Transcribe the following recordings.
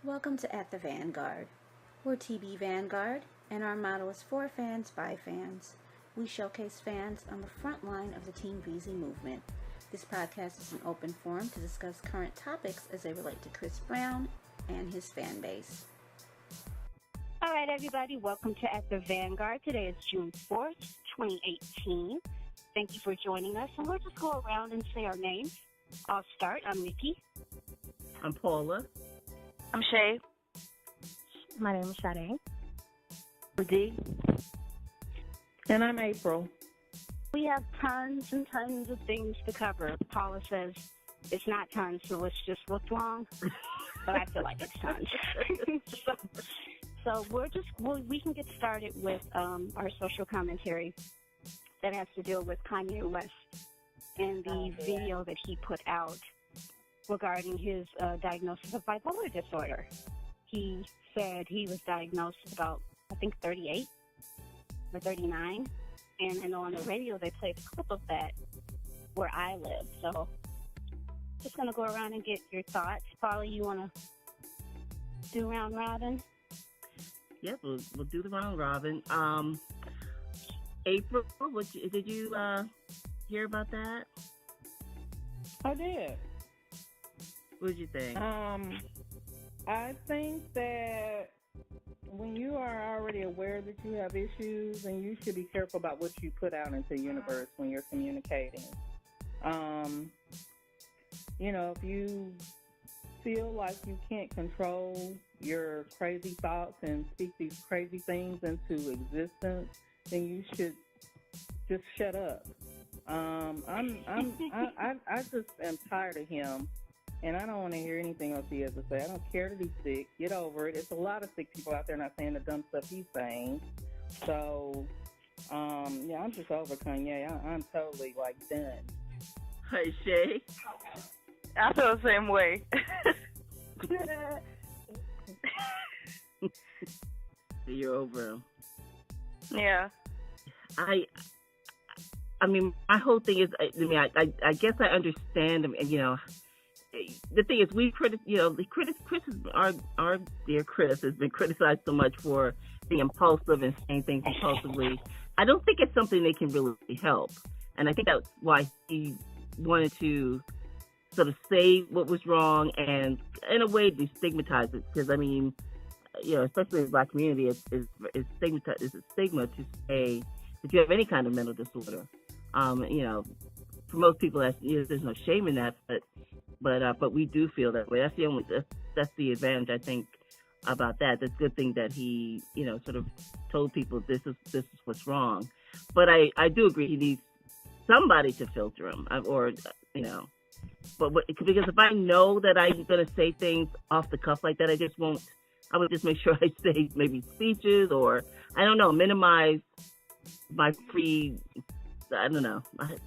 Welcome to At the Vanguard. We're TB Vanguard, and our motto is for fans by fans. We showcase fans on the front line of the Team VZ movement. This podcast is an open forum to discuss current topics as they relate to Chris Brown and his fan base. All right, everybody, welcome to At the Vanguard. Today is June 4th, 2018. Thank you for joining us, and we'll just go around and say our names. I'll start. I'm Nikki. I'm Paula. I'm Shay. My name is Sade. D. And I'm April. We have tons and tons of things to cover. Paula says it's not tons, so it's just what's wrong. But I feel like it's tons. so we can get started with our social commentary that has to deal with Kanye West and the video that he put out regarding his diagnosis of bipolar disorder. He said he was diagnosed at about, I think, 38 or 39. And on the radio, they played a clip of that where I live. So just going to go around and get your thoughts. Paula, you want to do round robin? Yep, we'll do the round robin. April, did you hear about that? I did. What did you think? I think that when you are already aware that you have issues, and you should be careful about what you put out into the universe when you're communicating. If you feel like you can't control your crazy thoughts and speak these crazy things into existence, then you should just shut up. I just am tired of him, and I don't want to hear anything else he has to say. I don't care that he's sick. Get over it. It's a lot of sick people out there not saying the dumb stuff he's saying. So, I'm just over Kanye. I'm totally, done. Hey, Shay? I feel the same way. You're over him. Yeah. I mean, my whole thing is, I guess I understand him, and, the thing is, Chris, our dear Chris has been criticized so much for being impulsive and saying things impulsively. I don't think it's something they can really help. And I think that's why he wanted to sort of say what was wrong and, in a way, destigmatize it. Because, especially in the Black community, it's a stigma to say that you have any kind of mental disorder. For most people, there's no shame in that, but we do feel that way. That's the advantage, I think, about that. That's a good thing that he, sort of told people this is what's wrong. But I do agree he needs somebody to filter him, because if I know that I'm going to say things off the cuff like that, I would just make sure I say maybe speeches, or, I don't know, minimize my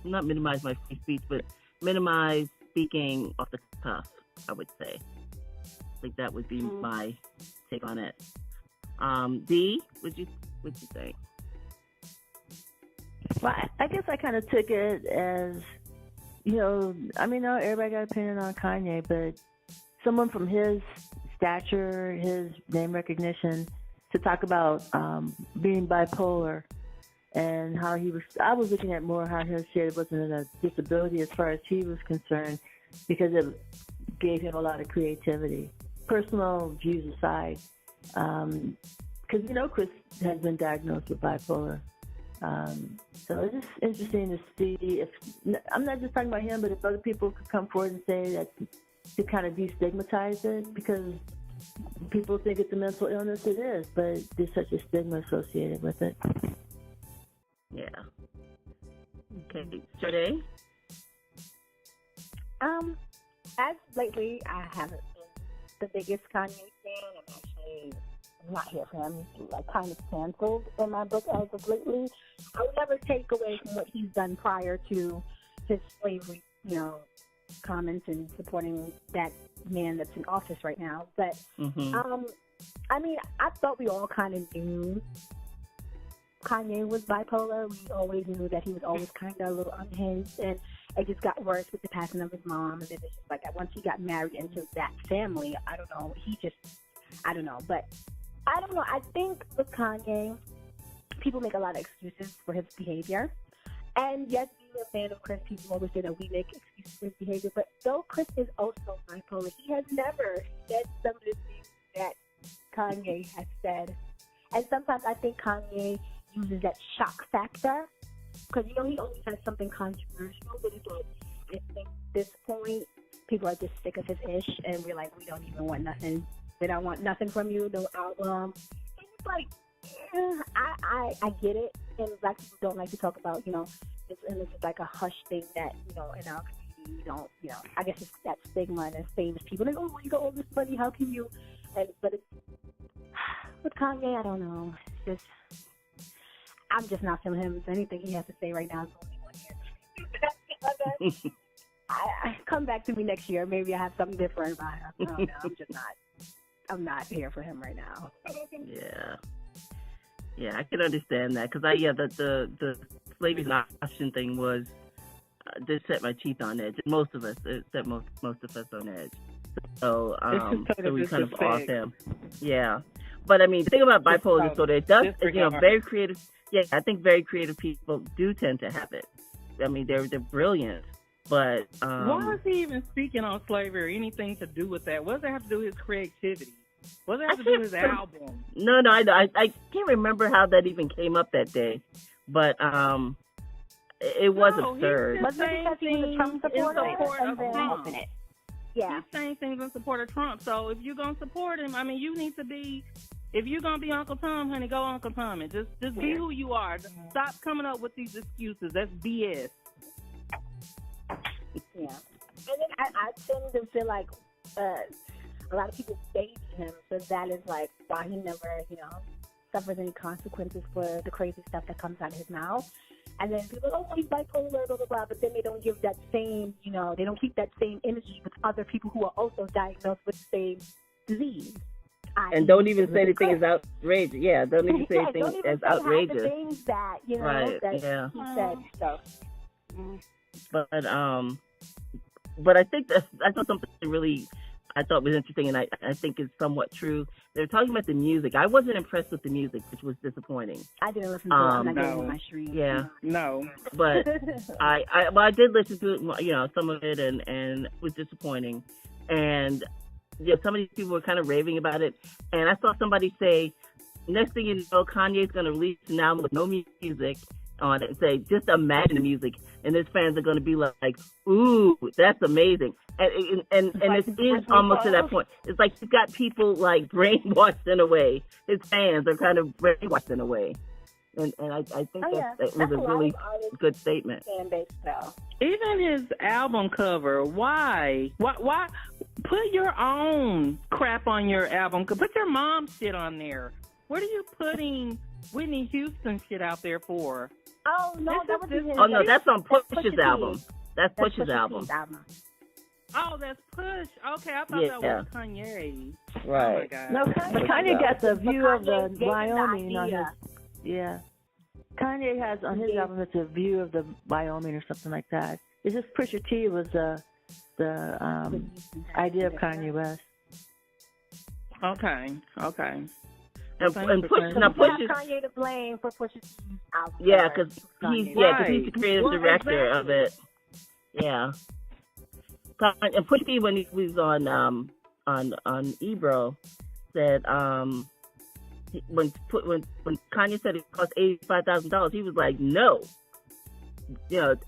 not minimize my free speech, but minimize speaking off the cuff, I would say. I think that would be my take on it. Dee, what'd you think? Well, I guess I kind of took it as, everybody got an opinion on Kanye, but someone from his stature, his name recognition, to talk about being bipolar and how I was looking at more how his shit wasn't a disability as far as he was concerned, because it gave him a lot of creativity. Personal views aside, because, Chris has been diagnosed with bipolar. So it's just interesting to see if, I'm not just talking about him, but if other people could come forward and say that, to kind of destigmatize it, because people think it's a mental illness. It is, but there's such a stigma associated with it. Yeah. Okay. Sade? As lately, I haven't been the biggest Kanye fan. I'm actually not here for him. He's kind of canceled in my book as of lately. I would never take away from what he's done prior to his slavery, comments and supporting that man that's in office right now. But, I thought we all kind of knew Kanye was bipolar. We always knew that he was always kind of a little unhinged. And it just got worse with the passing of his mom, and then it's just like once he got married into that family, I don't know. I don't know, but I don't know. I think with Kanye, people make a lot of excuses for his behavior, and yes, being a fan of Chris, people always say that we make excuses for his behavior. But though Chris is also bipolar, he has never said some of the things that Kanye has said, and sometimes I think Kanye uses that shock factor. Because, he always has something controversial, but it's like, I think at this point, people are just sick of his ish, and we're like, we don't even want nothing. We don't want nothing from you, no album. And it's like, I get it, and black people don't like to talk about, it's like a hush thing that, in our community, we don't, I guess it's that stigma and famous people. Like, oh, you got all this money, how can you? But it's, with Kanye, I don't know. It's just, I'm just not feeling him. Anything he has to say right now is only 1 year. I come back to me next year. Maybe I have something different. But I don't know. I'm not here for him right now. Yeah, I can understand that because the slavery option thing was just set my teeth on edge. Most of us set most of us on edge. So we kind of off him. Yeah, but I mean, the thing about bipolar disorder, it does very creative. Yeah, I think very creative people do tend to have it. I mean, they're brilliant, but why is he even speaking on slavery or anything to do with that? What does that have to do with his creativity? What does that have to do with his album? No, I can't remember how that even came up that day, but it was absurd. Was it because he was a Trump supporter? Yeah, he's saying things in support of Trump. So if you're gonna support him, I mean, you need to be. If you're going to be Uncle Tom, honey, go Uncle Tom. And just be who you are. Stop coming up with these excuses. That's BS. Yeah. And then I tend to feel like a lot of people baby him. So that is like why he never, suffers any consequences for the crazy stuff that comes out of his mouth. And then people are, he's bipolar, blah, blah, blah. But then they don't give that same, they don't keep that same energy with other people who are also diagnosed with the same disease. And don't even say anything as outrageous. Yeah, don't even say anything as outrageous. The things that right? That yeah. he said. So, but I think I saw something really I thought was interesting, and I think is somewhat true. They're talking about the music. I wasn't impressed with the music, which was disappointing. I didn't listen to it. I'm not getting my stream. Yeah, no. But I did listen to it, some of it, and it was disappointing, and. Yeah, some of these people were kind of raving about it, and I saw somebody say, next thing you know, Kanye's going to release an album with no music on it and say, just imagine the music, and his fans are going to be like, ooh, that's amazing. And it is almost to that point. It's like he's got people like brainwashed in a way. His fans are kind of brainwashed in a way. And I think that was a really good statement. Even his album cover, why? Put your own crap on your album. Put your mom's shit on there. What are you putting Whitney Houston shit out there for? Oh, no, that was his. Oh, no, that's on Push's album. That's Push's album. Oh, that's Push. Okay, I thought that was Kanye. Right. Oh, my God. No, Kanye got the view of the Wyoming on his. Yeah. Kanye has on his album, it's a view of the Wyoming or something like that. It's just Pusha T was the idea of Kanye West. Okay. And Push is Kanye to blame for Pusha's album. Yeah, because he's the creative director of it. Yeah. And Push T, when he was on Ebro, said when Kanye said it cost $85,000, he was like, no,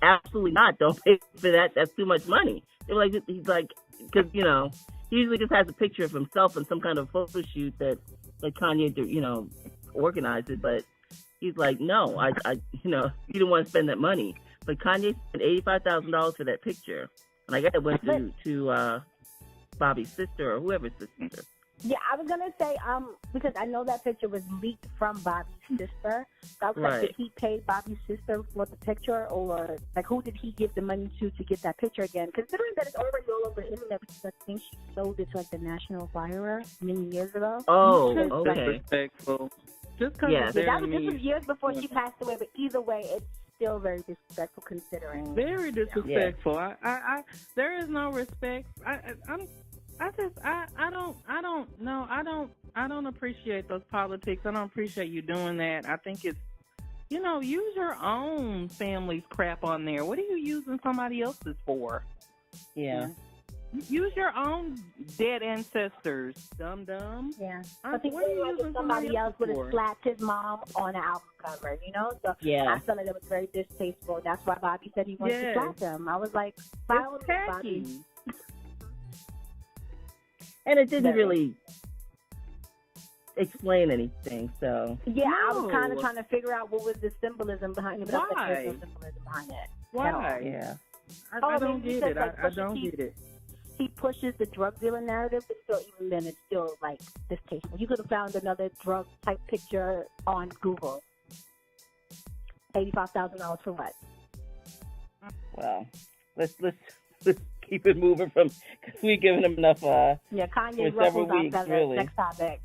absolutely not. Don't pay for that. That's too much money. They were like, he's like, because he usually just has a picture of himself in some kind of photo shoot that Kanye organized, but he's like, no, I you didn't want to spend that money, but Kanye spent $85,000 for that picture, and I guess it went to Bobby's sister or whoever's sister. Yeah, I was gonna say, because I know that picture was leaked from Bobby's sister. So I was like, did he pay Bobby's sister for the picture, or like who did he give the money to get that picture again? Considering that it's already all over the internet, because I think she sold it to like the National Enquirer many years ago. Oh, okay. Respectful. Just yes. This was years before she passed away. But either way, still very disrespectful considering. Very disrespectful. I there is no respect. I don't appreciate those politics. I don't appreciate you doing that. I think it's, use your own family's crap on there. What are you using somebody else's for? Yeah. Use your own dead ancestors, dumb. Yeah. I think what are you using somebody else would have for? slapped his mom on the album cover, So Yeah. I felt like that was very distasteful. That's why Bobby said he wanted to slap him. I was like, "File It's it, Bobby." tacky. And it didn't really explain anything, so. Yeah, I was No. kind of trying to figure out what was the symbolism behind it, but I was like, Why? there's no symbolism behind it. Why? Yeah. I don't maybe get it. because, I don't get it. He pushes the drug dealer narrative, but still, even then, it's still like distasteful. You could have found another drug type picture on Google. $85,000 for what? Well, let's keep it moving because we've given him enough. Yeah, Kanye for several ruffles weeks, our feathers. really. Next topic.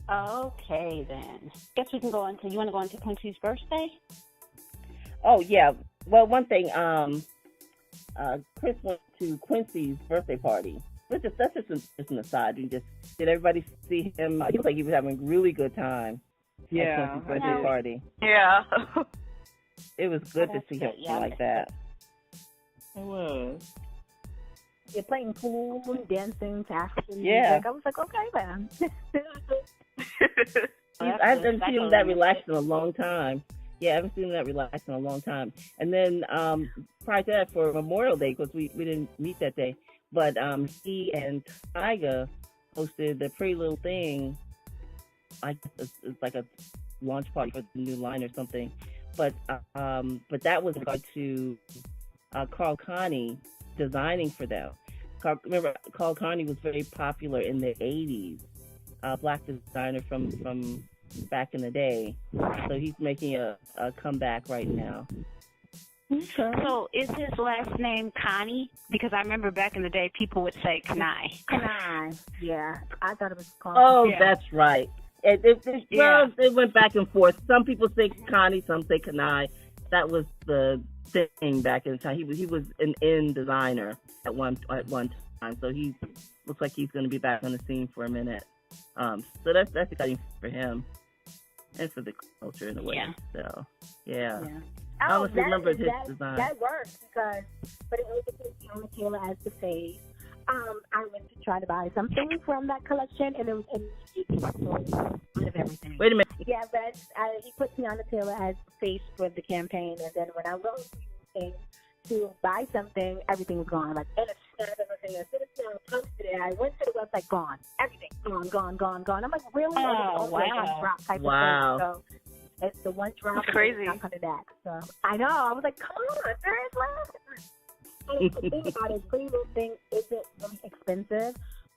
Okay, then. Guess we can go into. You want to go into Quincy's birthday? Oh yeah. Well, one thing. Chris went to Quincy's birthday party. That's just an aside. Did everybody see him? He looked like he was having a really good time. Yeah. At Quincy's birthday party. Yeah. It was good to see him like that. It was. You're playing pool, dancing, African Yeah. music. I was like, okay, man. I haven't seen him that relaxed in a long time. Yeah, I haven't seen him that relaxed in a long time. And then prior to that, for Memorial Day, because we didn't meet that day, but he and Tyga hosted the Pretty Little Thing. It's like a launch party for the new line or something. But that was in regard to Carl Connie designing for them. Remember, Carl Connie was very popular in the 80s. Black designer from back in the day. So he's making a comeback right now. Okay. So is his last name Connie? Because I remember back in the day people would say Kanai. Kanai. Yeah, I thought it was called. Oh, Yeah. that's right. It went back and forth. Some people say Connie, some say Kanai. That was the thing back in the time. He was an in designer at one time, so he looks like he's going to be back on the scene for a minute. So that's exciting for him and for the culture in a way. Yeah. So yeah. Oh, I honestly remember his design. That works because, but it was Tiana Taylor as the face. I went to try to buy something from that collection, and it was immediately sold out of everything. Wait a minute. Yeah, but he put Tiana Taylor as the face for the campaign, and then when I went to buy something, everything was gone. Like, in a snap of a finger. As soon as I posted it, I went to the website, gone. Everything, gone. I'm like, really? Oh, Like wow. one drop type Wow. of thing. So it's the one drop. That's crazy. I'm coming back. So I know. I was like, come on, seriously? And the thing about it, Pretty Little Thing isn't really expensive.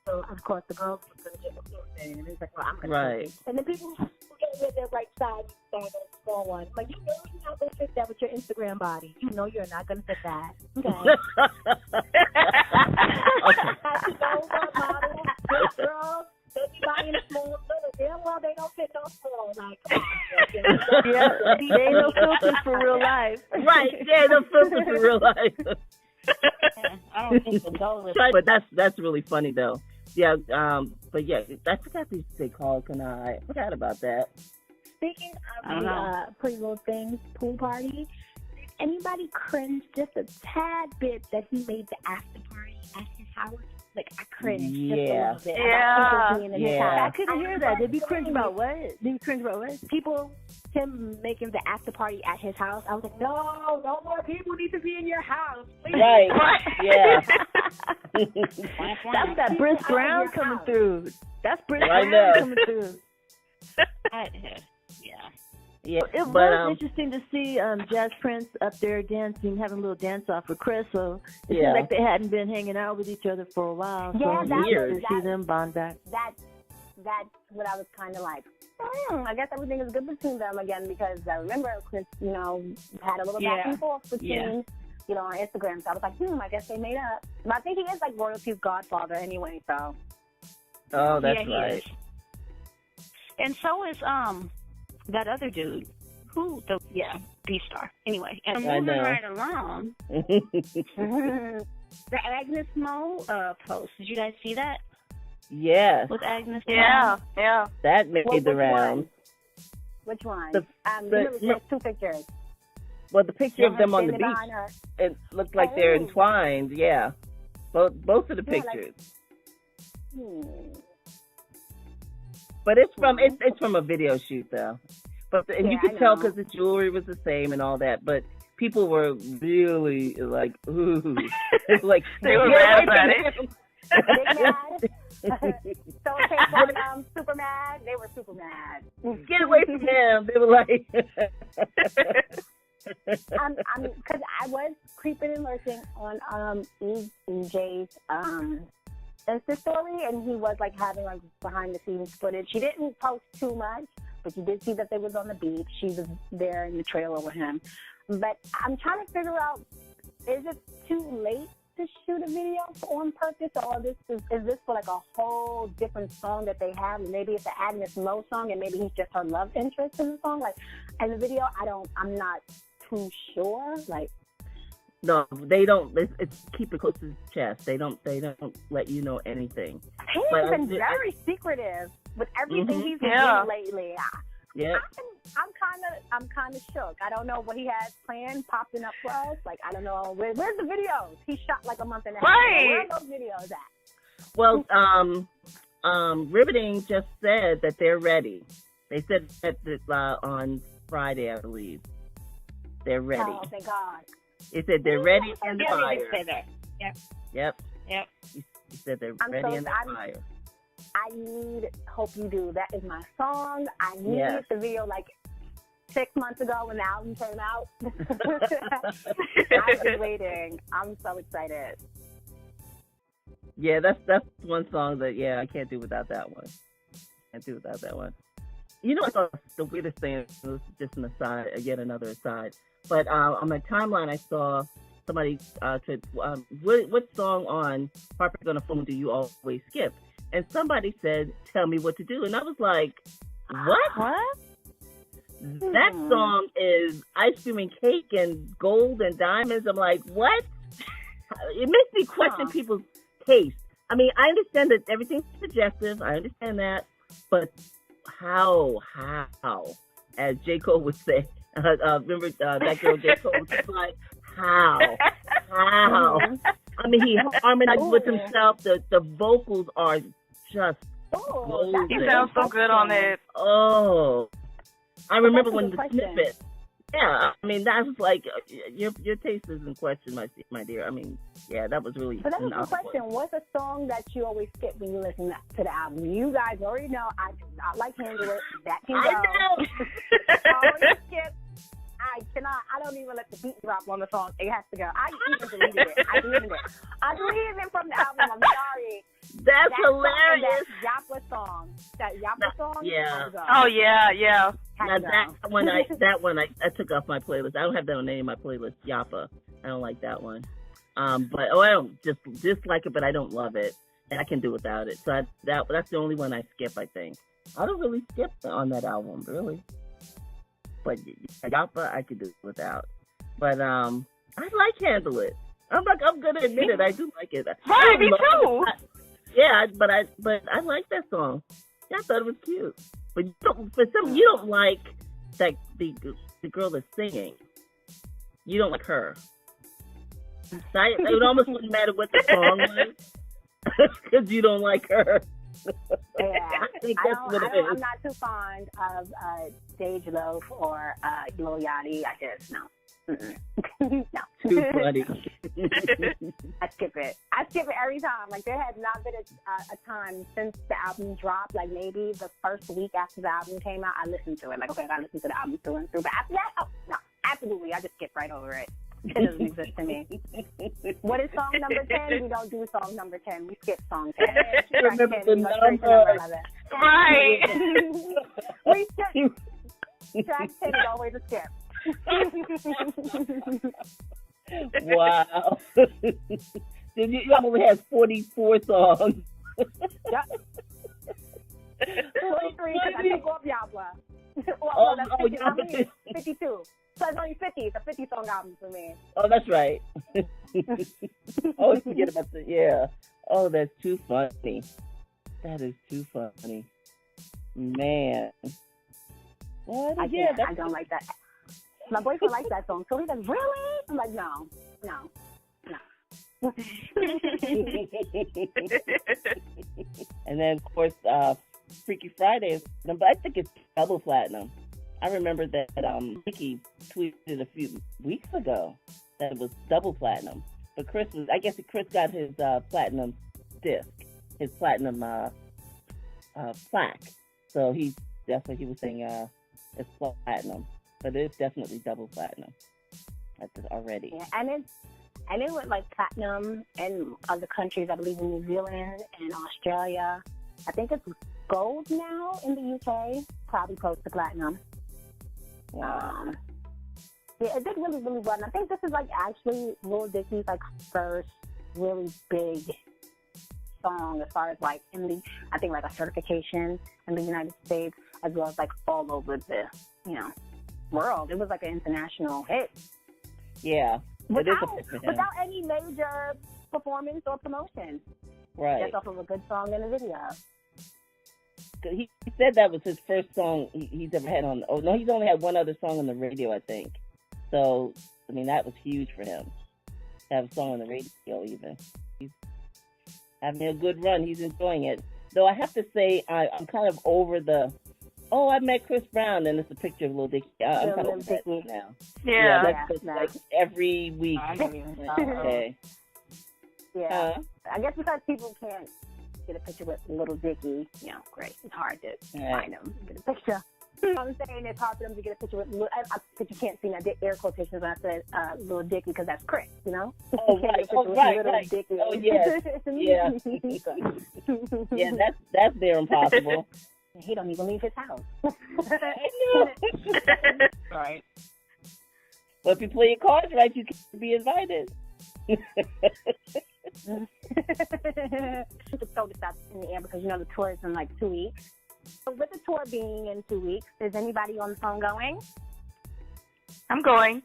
So, of course, the girls were going to get the little thing. And it's like, well, I'm going to take it. And then people who get with their right side, stand on a small one. Like, you know you're not going to fit that with your Instagram body. You know you're not going to fit that. Okay. You know what, model? Good girls, they be buying small little. Damn well, they don't fit no small. Like, come on. Yeah, they ain't no filters for real life. Right. Yeah, no filter for real life. I don't think the goal is. But that's really funny though. Yeah. But yeah, I forgot to say Carl Kanai. I forgot about that. Speaking of the Pretty Little Things pool party, did anybody cringe just a tad bit that he made the after party at his house? Like, I cringed just a little bit. Yeah. About people being in his house. I couldn't hear that. Did we cringe about what? People, him making the after party at his house. I was like, no more people need to be in your house. Please. Right. Yeah. That's that Briss Brown coming through. That's Briss I Brown know. coming through. Yeah. It was interesting to see Jazz Prince up there dancing, having a little dance off with Chris. So it seemed like they hadn't been hanging out with each other for a while. Yeah, so that weird was- to see them bond back. That's what I was kind of like. I guess everything is good between them again because I remember Chris, had a little back and forth between, on Instagram. So I was like, I guess they made up. But I think he is like royalty's godfather anyway. So Oh, that's he right. is. And so is that other dude. B-Star. Anyway, and I moving know. right along, the Agnes Mo post. Did you guys see that Yes, with Agnes Mo? Yeah. that made Which the rounds. Which one? The- Remember, there's two pictures. Well, the picture of them on the Standing beach, behind her. it looked like they're Oh. entwined. Yeah, both of the Yeah, like- pictures. Hmm. But it's from a video shoot though. But and you Yeah, could I tell know. because the jewelry was the same and all that. But people were really like, ooh, like They were "Get mad away about from Big him." mad. So it came from super mad. They were super mad. Get away from him. They were like, Because I was creeping and lurking on EJ's Insta story, and he was like having like behind the scenes footage. She didn't post too much, but you did see that they was on the beach. She was there in the trailer with him. But I'm trying to figure out, is it too late to shoot a video on purpose, or is this for like a whole different song that they have? Maybe it's an Agnes Mo song, and maybe he's just her love interest in the song. Like in the video, I'm not too sure. Like, no, they don't. It's keep it close to the chest. They don't let you know anything. he's But been very secretive with everything he's been Yeah. doing lately. Yeah. I'm kind of shook. I don't know what he has planned popping up for us. Like, I don't know where's the videos? He shot like a month and a half ago. Right. Where are those videos at? Well, Riveting just said that they're ready. They said that on Friday, I believe. They're ready. Oh, thank God. They said they're ready and Yeah, they fire. did say that. Yep. Yep. He said they're I'm ready so- and I'm- fire. I need Hope You Do. That is my song. I needed Yes. the video like 6 months ago when the album came out. I was waiting. I'm so excited. Yeah, that's one song that I can't do without that one. Can't do without that one. You know, I thought the weirdest thing, this is just an aside, yet another aside. But on my timeline, I saw somebody said, "What song on Harper Gonna Phone do you always skip?" And somebody said, "Tell Me What to Do," and I was like, "What? What? That song is Ice Cream and Cake and Gold and Diamonds." I'm like, what? It makes me question people's taste. I mean, I understand that everything's subjective. I understand that. But how? As J. Cole would say, remember that girl J. Cole was like, how? I mean, he harmonized with himself. The vocals are just golden. He sounds so good on it. Oh, I remember when the question. snippet. Yeah, I mean that was like your taste is in question, my dear. I mean, yeah, that was really. So that was an the awful question. What's a song that you always skip when you listen to the album? You guys already know I do not like Handle It. That can go. I know. I always skip. I cannot. I don't even let the beat drop on the song. It has to go. I even deleted it. I deleted it from the album. I'm sorry. That's That hilarious. That Yappa song. That Yappa song. Yeah. Has to go. Oh yeah. Now Has to go. that one I took off my playlist. I don't have that on any of my playlists. Yappa. I don't like that one. But I don't dislike it, but I don't love it, and I can do without it. So that's the only one I skip. I think I don't really skip on that album, really. But Yappa, I could do without. But I like Handle It. I'm gonna admit it. I do like it. Right, me too. Yeah, but I like that song. Yeah, I thought it was cute. But you don't like that the girl that's singing. You don't like her. So it almost wouldn't matter what the song was because you don't like her. Yeah, I think that's what it is. I'm not too fond of Stage Loaf or Lil Yachty. I just no. No. Too funny. I skip it every time. Like there has not been a time since the album dropped. Like maybe the first week after the album came out, I listened to it. Like okay, I gotta listen to the album through and through. But after that, oh no, absolutely, I just skip right over it. It doesn't exist to me. What is song number 10? We don't do song number 10. We skip song 10. Remember Track 10, the we go straight to number 11. Right. We skip. Track 10 is always a skip. Wow. You only has 44 songs. Yep. 23 because I took off Yabba. Oh, that's oh, 50, yeah, how but many? 52. So it's only 50. It's a 50-song album for me. Oh, that's right. Always forget about the, yeah. Oh, that's too funny. That is too funny. Man. What? I don't like that. My boyfriend likes that song. So he's like, really? I'm like, no. And then, of course, Freaky Friday, but I think it's double platinum. I remember that Ricky tweeted a few weeks ago that it was double platinum. But Chris got his platinum disc, his platinum plaque. So that's what he was saying. It's platinum, but it's definitely double platinum. That's already. Yeah, and it went like platinum in other countries. I believe in New Zealand and Australia. I think it's gold now in the UK. Probably close to platinum. Wow. Yeah, it did really, really well. And I think this is like actually Lil Dicky's like first really big song as far as like I think like a certification in the United States as well as like all over the world. It was like an international hit. Yeah. Without any major performance or promotion. Right. Just off of a good song and a video. He said that was his first song he's ever had on. Oh no, he's only had one other song on the radio, I think. So I mean, that was huge for him to have a song on the radio. Even he's having a good run. He's enjoying it. Though I have to say, I'm kind of over the. Oh, I met Chris Brown, and it's a picture of Lil Dicky. I'm kind of over that now. Yeah. That's like every week. Okay. Yeah. I guess because people can't get a picture with Little Dicky, great. It's hard to find them, get a picture. I'm saying it's hard for them to get a picture with but you can't see my air quotations when I said Little Dicky because that's Chris, Oh, right. Oh, right. Dicky. Oh, yes. Yeah. Yeah, that's near impossible. He don't even leave his house. Right. Well, if you play your cards right, you can be invited. To throw this out in the air because the tour is in like 2 weeks. So with the tour being in 2 weeks, is anybody on the phone going? I'm going.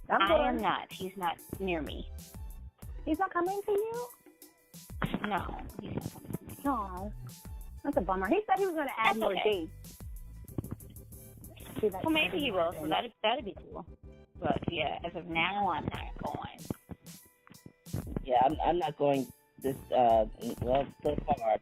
I am not. He's not near me. He's not coming to you? No, he's not coming to me. No. That's a bummer. He said he was going to add more dates. Well, maybe he will, so that'd be cool. But yeah, as of now, I'm not going. Yeah, I'm not going this. So far.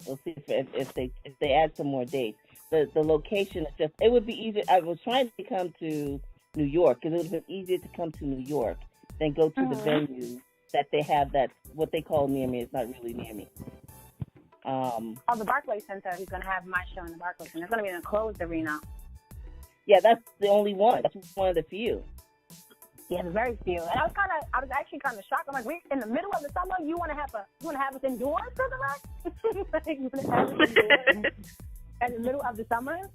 We'll see if they add some more dates. The location is just. It would be easier. I was trying to come to New York because it would have been easier to come to New York than go to the venue that they have. That what they call near me. It's not really near me. The Barclays Center. He's going to have my show in the Barclays Center. It's going to be in a closed arena. Yeah, that's the only one. That's one of the few. Yeah, very few. And I was actually kind of shocked. I'm like, we in the middle of the summer, you want to have us indoors for the rest? Like, you want to have us indoors in the middle of the summer?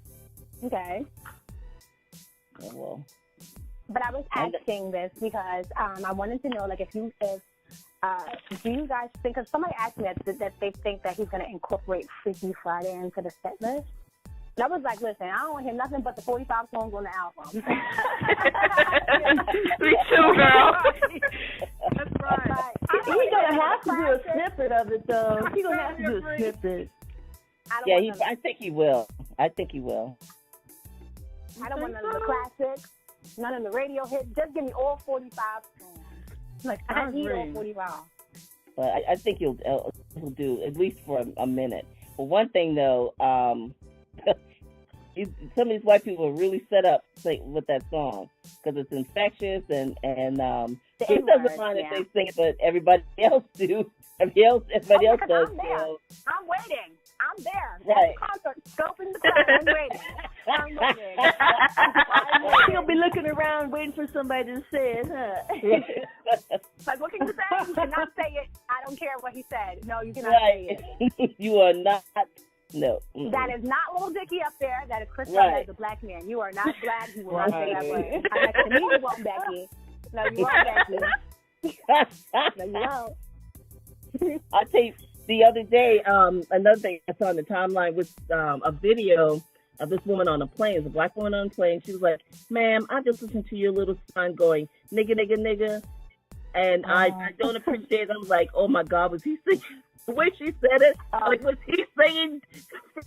Okay. Oh, well. But I was asking this because I wanted to know, like, do you guys think? Because somebody asked me that they think that he's going to incorporate Freaky Friday into the set list. And I was like, listen, I don't want to hear nothing but the 45 songs on the album. Me too, girl. That's right. He's going to have to do a snippet of it, though. He's going to have to do a snippet. I think he will. I don't want none of the classics, none of the radio hits. Just give me all 45 songs. Like, I need all 45. But I think he'll do at least for a minute. But one thing, though, some of these white people are really set up with that song because it's infectious and he doesn't mind if they sing it, but everybody else do. Everybody else does. I'm waiting. I'm there. Right. Concert, scoping the crowd. I'm waiting. He'll be looking around waiting for somebody to say it, huh? Like, what can you say? You cannot say it. I don't care what he said. No, you cannot say it. You are not. No. Mm-mm. That is not Little Dicky up there. That is Chris Brown as a black man. You are not black. You will not say that word. I'm like, to me, you won't, Becky. No, you won't, Becky. No, you won't. the other day, another thing I saw on the timeline was a video of this woman on a plane. It's a black woman on a plane. She was like, "Ma'am, I just listened to your little son going nigga, nigga, nigga," and I don't appreciate it. I was like, "Oh my God, was he singing?" The way she said it, like, was he singing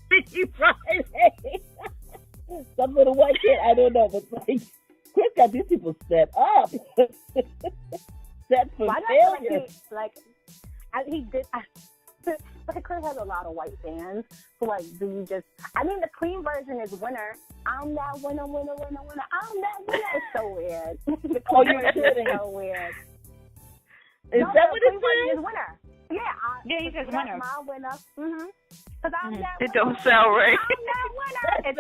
Freaky Friday? Some little white kid, I don't know, but like, Chris got these people set up. Set for failure. He did. But Chris has a lot of white fans who like, do you just? I mean, the clean version is winner. I'm that winner, winner, winner, winner. I'm that winner. It's so weird. The clean version is so weird. Is that what it is? Winner. Yeah, he says winner. My winner. Mhm. Because I'm that winner. It don't sound right. I'm that winner. It's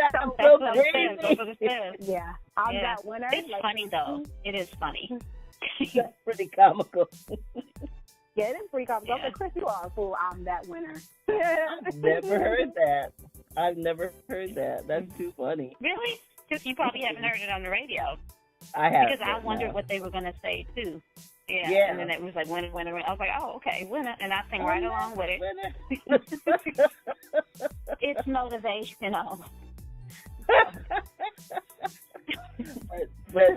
That's what it says. Yeah, I'm that winner. It's funny though. It is funny. That's pretty comical. Yeah, it is pretty comical. Yeah. Chris, you are a fool. I'm that winner. I've never heard that. I've never heard that. That's too funny. Really? Because you probably haven't heard it on the radio. I have. Because I wondered what they were going to say, too. Yeah. And then it was like, winner, winner, winner. I was like, oh, okay, winner. And I sing right along with it. It's motivational. but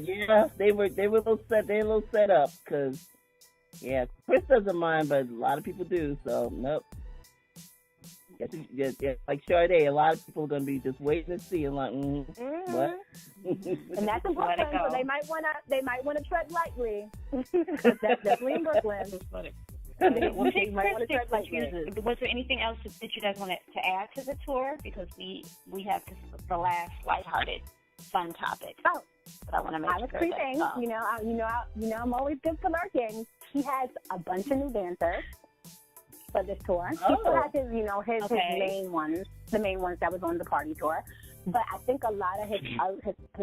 yeah, they were a little set up because yeah, Chris doesn't mind, but a lot of people do. So nope. Yeah, like Sade, a lot of people are gonna be just waiting to see and like, what? And that's in Brooklyn, so they might wanna tread lightly. That's definitely in Brooklyn. Was there anything else that you guys wanted to add to the tour? Because we have the last lighthearted, fun topic. Oh, but I want to make I was creeping. I'm always good for lurking. He has a bunch of new dancers for this tour. He still has his main ones, the main ones that was on the party tour. But I think a lot of his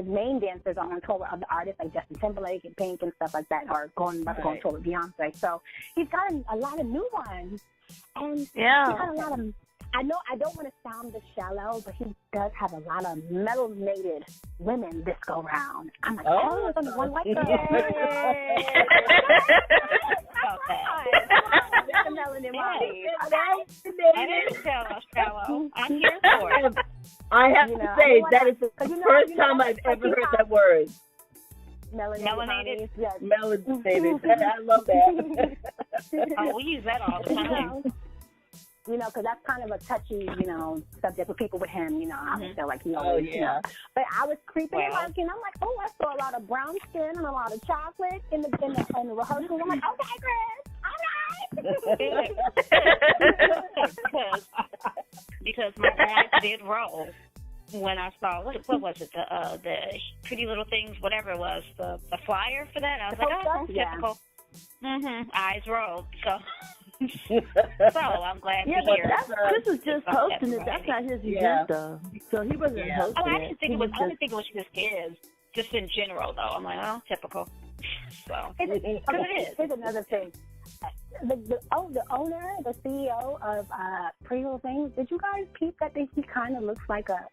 main dancers are on tour with other artists like Justin Timberlake and Pink and stuff like that, or about to go on tour with Beyonce. So he's got a lot of new ones, and he's got a lot of. I know I don't want to sound this shallow, but he does have a lot of melanated women this go round. I'm like, there's only one white girl. The melanin body. That is shallow. I'm here for it. I have to say, that is the first time I've ever heard that word. Melanated? Yes. Melanated. I love that. Oh, we use that all the time. Because that's kind of a touchy, subject with people with him. I feel like he always, But I was creeping and lurking. I'm like, oh, I saw a lot of brown skin and a lot of chocolate in the rehearsal. I'm like, okay, Chris, all right. because my eyes did roll when I saw what was it, the Pretty Little Things, whatever it was, the flyer for that. I was like, oh, typical. Eyes rolled. So I'm glad to hear. Chris is just hosting it. That's not his event, though. So he wasn't hosting it. I didn't think it was just his. Just in general, though. I'm like, oh, typical. So it is. Here's another thing. The owner, the CEO of Pretty Little Things. Did you guys peep that he kind of looks like a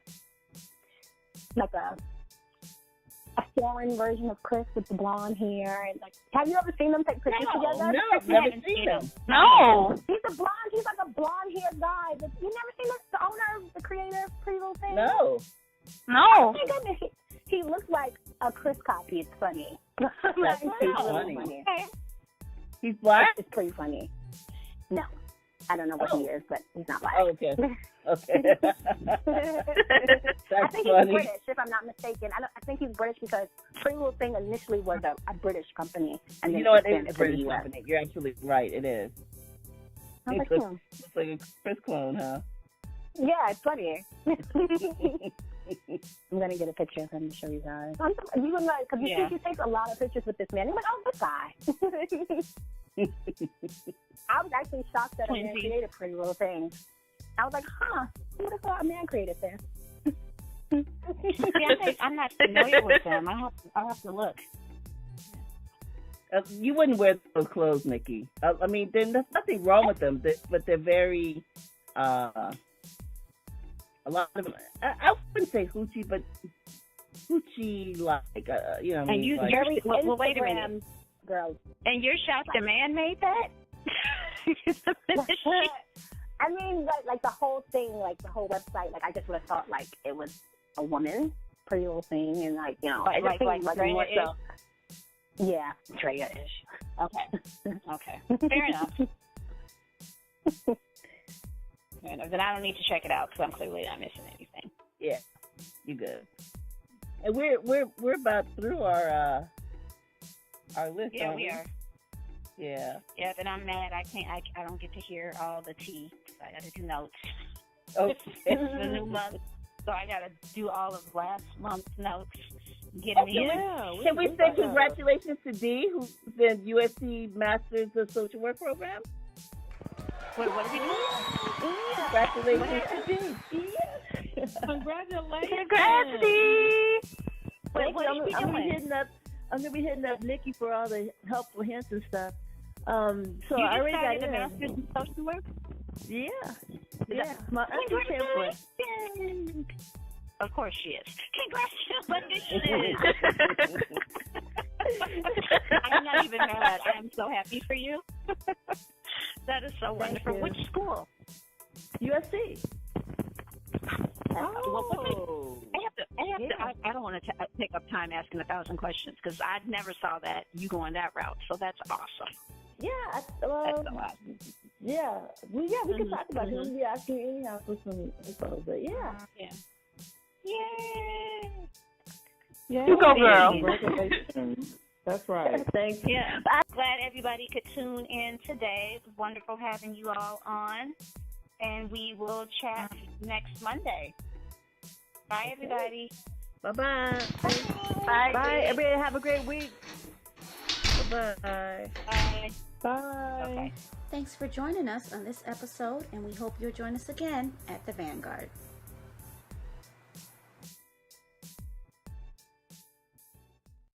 foreign version of Chris with the blonde hair? And have you ever seen them take pictures together? No, never seen them. No. He's like a blonde haired guy. But you never seen the owner, the creator of Pretty Little Things? No. Oh my goodness, he looks like a Chris copy. It's funny. That's too funny. He's black? It's pretty funny. No. I don't know what he is, but he's not black. Oh, okay. That's I think funny. He's British, if I'm not mistaken. I think he's British because Pretty Little Thing initially was a British company. And you know what? It is a British company. You're actually right. It is. It's like a Chris clone, huh? Yeah, it's funny. I'm going to get a picture of him to show you guys. You would like, because you think he takes a lot of pictures with this man. You're like, oh, this guy. I was actually shocked that a man created Pretty Little Thing. I was like, who would have thought a man created this? I'm not familiar with them. I'll have to look. You wouldn't wear those clothes, Nikki. I mean, there's nothing wrong with them, but they're very, a lot of them, I wouldn't say hoochie, but hoochie like, And you, very well, wait a minute. Girls. And you're shocked the man made that? I mean, like the whole thing, like the whole website, like I just would have thought like it was a woman, pretty little thing, and like I just think like more so. Yeah, Drea-ish. Okay. Fair enough. Then I don't need to check it out because I'm clearly not missing anything. Yeah, you good. And we're about through our list. Yeah, we are. Yeah. Yeah, but I'm mad. I don't get to hear all the tea. I got to do notes. Okay. It's the new month, so I got to do all of last month's notes. Get them in. Can we say congratulations to Dee, who's in USC Masters of Social Work program? What are we doing? Congratulations to Dee. Congratulations. Congrats, Dee. Wait, what are you doing? I'm gonna be hitting up Nikki for all the helpful hints and stuff. So you I already got the Masters in Social Work? Yeah. My auntie came for it. Of course she is. Congratulations! I'm not even mad. I'm so happy for you. That is so wonderful. You. Which school? USC. Oh. I don't want to take up time asking 1,000 questions because I never saw that you going that route. So that's awesome. Yeah. That's so awesome. Yeah. We can talk about it. We'll be asking you anyhow for some info. But yeah. Yay! You go, girl. Congratulations. That's right. Thanks. Yeah. I'm glad everybody could tune in today. It was wonderful having you all on. And we will chat next Monday. Bye, everybody. Bye-bye. Bye. Bye. Everybody have a great week. Bye-bye. Bye. Bye. Okay. Thanks for joining us on this episode, and we hope you'll join us again at the Vanguard.